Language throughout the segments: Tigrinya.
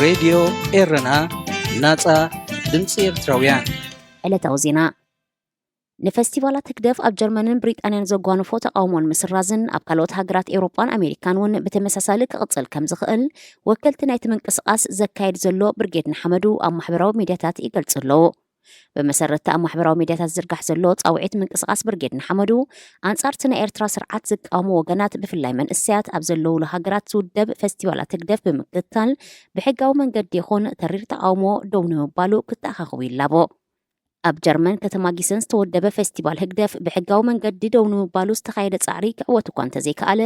ሬድዮ ኤረና ናጻ ድምፂ ኤርትራውያን ዕለታዊ ዜና ንፌስቲቫላት ህግደፍ ኣብ ጀርመንን ብሪጣንያን ዘጓንፎ ተቃውሞን ምስራዝን ኣብ ካልኦት ሃገራት ኤውሮጳን ኣሜሪካን እውን ብተመሳሳሊ ክቕፅል ከም ዝኽእል ወከልቲ ናይቲ ምንቅስቓስ ዘካየድ ዘሎ ብርጌድ ንሓመዱ ኣብ ማሕበራዊ ሚድያታት ይገልጹ ኣለዉ። በመሰረተ ኣብ ማሕበራዊ ሚድያታት ዝርጋሕ ዘሎ ጻውዒት ምንቅስቓስ ብርጌድ ንሓመዱ ኣንጻርቲ ናይ ኤርትራ ስርዓት ዝቃወሙ ወገናት ብፍላይ መንእሰያት ኣብ ዘለውሉ ሃገራት ዝውደብ ፌስቲቫላት ህግደፍ ብምክትታል ብሕጋዊ መንገዲ ይኹን ተሪር ተቃውሞ ደው ንምባሉ ክተኣኻኽቡ ይላቦ። ኣብ ጀርመን ከተማ ጊሰን ዝተወደበ ፌስቲቫል ህግደፍ ብሕጋዊ መንገዲ ደው ንምባሉ ዝተኻየደ ጻዕሪ ክዕወት እኳ እንተዘይከኣለ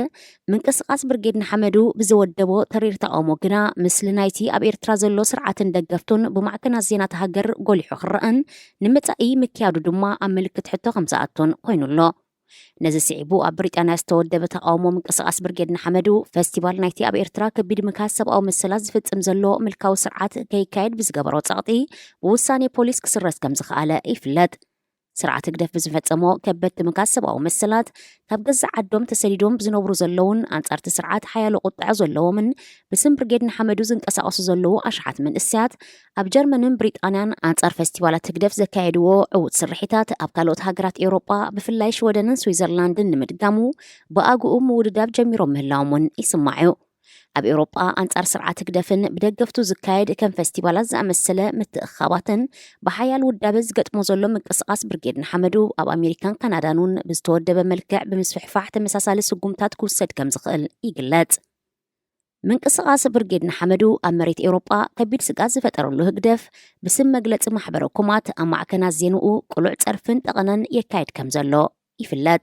ምንቅስቓስ ብርጌድ ንሓመዱ ብዝወደቦ ተሪር ተቃውሞ ግና ምስሊ ናይቲ ኣብ ኤርትራ ዘሎ ስርዓትን ደገፍቱን ብማዕከናት ዜና ሃገር ጎሊሑ ክረአን ንምጻኢ ምክያዱ ድማ ኣብ ምልክት ሕቶ ከም ዝኣቶን ኮይኑሎ። ነዚ ስዒቡ ኣብ ብሪጣንያ ዝተወደበ ተቃውሞ ምንቅስቓስ ብርጌድ ንሓመዱ ፌስቲቫል ናይቲ ኣብ ኤርትራ ከቢድ ምካስ ሰብኣዊ መሰላት ዝፍጽም ዘሎ ምልካዊ ስርዓት ከይካየድ ብዝገበሮ ጸቕጢ ብውሳኔ ፖሊስ ክስረዝ ከም ዝኽኣለ ይፍለጥ። ስርዓት ህግደፍ ብዝፈጸሞ ከበድቲ ምካስ ሰብኣዊ መሰላት ካብ ገዛ ዓዶም ተሰዲዶም ዝነብሩ ዘለውን አንጻርቲ ስርዓት ሓያሎ ቁጣዕ ዘለዎምን ብስም ብርጌድ ንሓመዱ ዝንቀሳቐሱ ዘለዉ ኣሽሓት መንእሰያት ኣብ ጀርመንን ብሪጣንያን አንጻር ፌስቲቫላት ህግደፍ ዘካየድዎ ዕዉት ስርሒታት ኣብ ካልኦት ሃገራት ኤውሮጳ ብፍላይ ሽወደንን ስዊዘርላንድን ንምድጋሙ ብኣግኡ ምውድዳብ ጀሚሮም ምህላዎም እውን ይስማዑ። ኣብ ኤውሮጳ አንጻር ስርዓት ህግደፍን ብደገፍቱ ዝካየድ ከም ፌስቲቫላት ዝኣመሰለ ምትእኻባትን ብሓያል ውዳበ ዝገጥሞ ዘሎ ምንቅስቓስ ብርጌድ ንሓመዱ ኣብ ኣሜሪካን ካናዳን እውን ብዝተወደበ መልክዕ ብምስፍሕፋሕ ተመሳሳሊ ስጉምታት ክውሰድ ከም ዝኽእል ይግለጽ። ምንቅስቓስ ብርጌድ ንሓመዱ ኣብ መሬት ኤውሮጳ ከቢድ ስጋት ዝፈጠረሉ ህግደፍ ብስም መግለፂ ማሕበረ ኩማት ኣብ ማዕከናት ዜንኡ ቁሉዕ ፀርፍን ጠቐነን የካየድ ከም ዘሎ ይፍለጥ።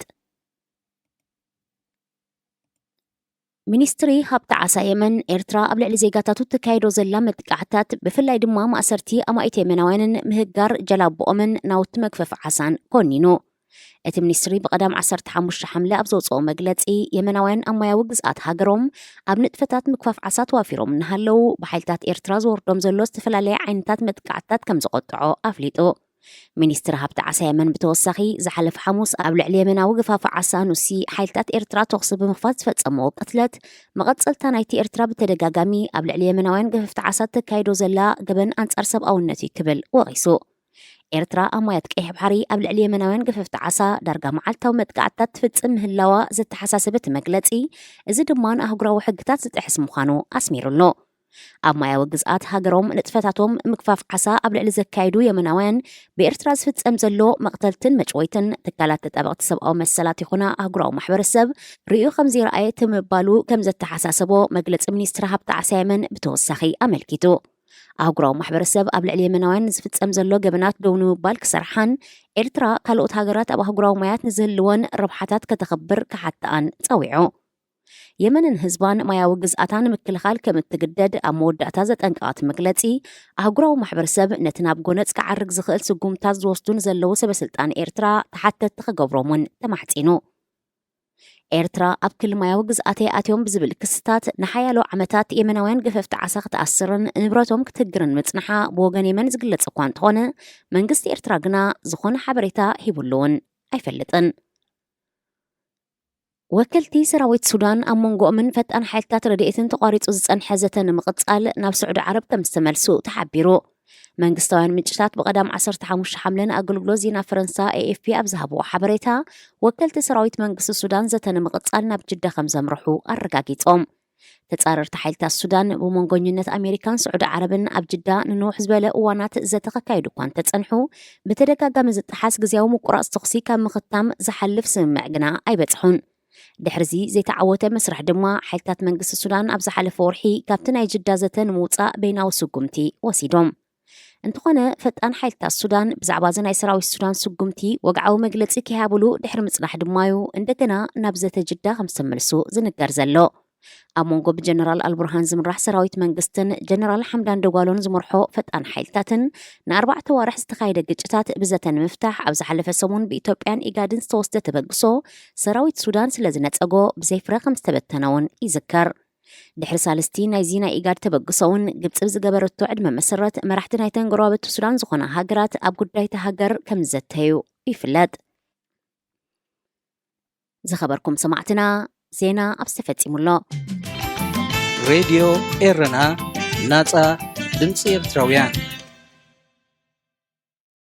ሚኒስትሪ ሃብቲ ዓሳ የመን ኤርትራ ኣብ ልዕሊ ዜጋታቱ ተካይዶ ዘላ መጥቃዕታት ብፍላይ ድማ ማእሰርቲ ኣማኢት የመናውያንን ምህጋር ጀላቦኦምን ናውቲ መግፈፍ ዓሳን ኮኒኑ። እቲ ሚኒስትሪ ብቐዳም 15 ሓምለ ኣብ ዘውፅኦ መግለፂ የመናውያን ኣሞያዊ ግዝኣት ሃገሮም ኣብ ንጥፈታት ምክፋፍ ዓሳ ተዋፊሮም እናሃለው ብሓይልታት ኤርትራ ዝወርዶም ዘሎ ዝተፈላለየ ዓይነታት መጥቃዕታት ከም ዝቆጥዖ ኣፍሊጡ። ሚኒስትር ሃብቲ ዓሳ የመን ብተወሳኺ ዝሓለፈ ሐሙስ ኣብ ልዕሊ የመናዊ ግፋፍ ዓሳ ኑሲ ሓይልታት ኤርትራ ተኽሲ ብምኽፋት ዝፈጸሞ ቅትለት መቐጸልታ ናይቲ ኤርትራ ብተደጋጋሚ ኣብ ልዕሊ የመናውያን ገፈፍቲ ዓሳ ተካይዶ ዘላ ገበን አንጻር ሰብኣውነት ክብል ወቒሱ። ኤርትራ ኣሞያት ቀይሕ ባሕሪ ኣብ ልዕሊ የመናውያን ገፈፍቲ ዓሳ ዳርጋ መዓልታዊ መጥቃዕታት ትፍጽም ምህላዋ ዘተሓሳሰበት መግለጺ እዚ ድማ ንኣህጉራዊ ሕግታት ዝጥሕስ ምዃኑ ኣስሚሩሎ። ኣብ ማያዊ ግዝኣት ሃገሮም ንጥፈታቶም ምክፋፍ ዓሳ ኣብ ልዕሊ ዘካይዱ የመናውያን ብኤርትራ ዝፍጸም ዘሎ መቕተልትን መጭወይትን ትካላት ተጠበቕቲ ሰብኣዊ መሰላት ይኹና ኣህጉራዊ ማሕበረሰብ ርእዩ ከም ዘይረኣየ ትምባሉ ከም ዘተሓሳሰቦ መግለፂ ሚኒስትሪ ሃብቲ ዓሳ የመን ብተወሳኺ ኣመልኪቱ። ኣህጉራዊ ማሕበረሰብ ኣብ ልዕሊ የመናውያን ዝፍጸም ዘሎ ገበናት ደው ንምባል ክሰርሓን ኤርትራ ካልኦት ሃገራት ኣብ ኣህጉራዊ ሞያት ንዝህልወን ረብሓታት ከተኸብር ክሓትኣን ፀዊዑ። የመንን ህዝባን ማያዊ ግዝኣታ ንምክልኻል ከም እትግደድ ኣብ መወዳእታ ዘጠንቀቓት መግለፂ ኣህጉራዊ ማሕበረሰብ ነቲ ናብ ጎነፅ ክዓርግ ዝኽእል ስጉምታት ዝወስዱን ዘለዉ ሰበስልጣን ኤርትራ ተሓተቲ ክገብሮምን ተማሕፂኑ። ኤርትራ ኣብ ክልል ማያዊ ግዝኣተይ ኣትዮም ብዝብል ክስታት ንሓያሎ ዓመታት የመናውያን ገፈፍቲ ዓሳ ክትኣስርን ንብረቶም ክትህግርን ምጽንሓ ብወገን የመን ዝግለጽ እኳ እንተኾነ መንግስቲ ኤርትራ ግና ዝኾነ ሓበሬታ ሂቡሉ እውን ኣይፈልጥን። ወከልቲ ሰራዊት ሱዳን ኣብ መንጎኦምን ፈጣን ሓይልታት ረድኤትን ተቋሪጹ ዝጸንሐ ዘተ ንምቕጻል ናብ ስዑዲ ዓረብ ከም ዝተመልሱ ተሓቢሩ። መንግስታውያን ምንጭታት ብቐዳም 15 ሓምለን ኣገልግሎት ዜና ፈረንሳ ኤኤፍፒ ኣብ ዝሃብዎ ሓበሬታ ወከልቲ ሰራዊት መንግስቲ ሱዳን ዘተ ንምቕጻል ናብ ጅዳ ከም ዘምርሑ ኣረጋጊጾም። ተጻረርቲ ሓይልታት ሱዳን ብመንጎኝነት ኣሜሪካን ስዑዲ ዓረብን ኣብ ጅዳ ንንውሕ ዝበለ እዋናት ዘተኸካይዱ እኳ እንተጸንሑ ብተደጋጋሚ ዝጠሓስ ግዜያዊ ምቁራጽ ተኽሲ ካብ ምኽታም ዝሓልፍ ስምምዕ ግና ኣይበጽሑን። ድሕርዚ ዘይተዓወተ መስርሕ ድማ ሓይልታት መንግስቲ ሱዳን ኣብ ዝሓለፈ ወርሒ ካብቲ ናይ ጅዳ ዘተ ንምውፃእ በይናዊ ስጉምቲ ወሲዶም። እንተኾነ ፈጣን ሓይልታት ሱዳን ብዛዕባ ናይ ሰራዊት ሱዳን ስጉምቲ ወግዓዊ መግለፂ ክሃብሉ ድሕሪ ምጽናሕ ድማዩ እንደገና ናብ ዘተ ጅዳ ከም ዝተመልሱ ዝንገር ዘሎ። ኣብ መንጎ ብጀነራል አልቡርሃን ዝምራሕ ሰራዊት መንግስትን ጀነራል ሓምዳን ደጓሎን ዝመርሖ ፈጣን ሓይልታትን ንኣርባዕተ ዋርሕ ዝተኻየደ ግጭታት ብዘተ ንምፍታሕ ኣብ ዝሓለፈ ሰሙን ብኢትዮጵያን ኢጋድን ዝተወስደ ተበግሶ ሰራዊት ሱዳን ስለ ዝነፀጎ ብዘይፍረ ከም ዝተበተነውን ይዝከር። ድሕሪ ሳልስቲ ናይዚ ናይ ኢጋድ ተበግሶውን ግብፂ ዝገበረቶ ዕድመ መሰረት መራሕቲ ናይተን ጎረቤት ሱዳን ዝኾና ሃገራት ኣብ ጉዳይ ተሃገር ከም ዘተዩ ይፍለጥ። ዝኸበርኩም ሰማዕትና ዜና ኣብ ዝተፈጺሙሎ ሬድዮ ኤረና ናጻ ድምፂ ኤርትራውያን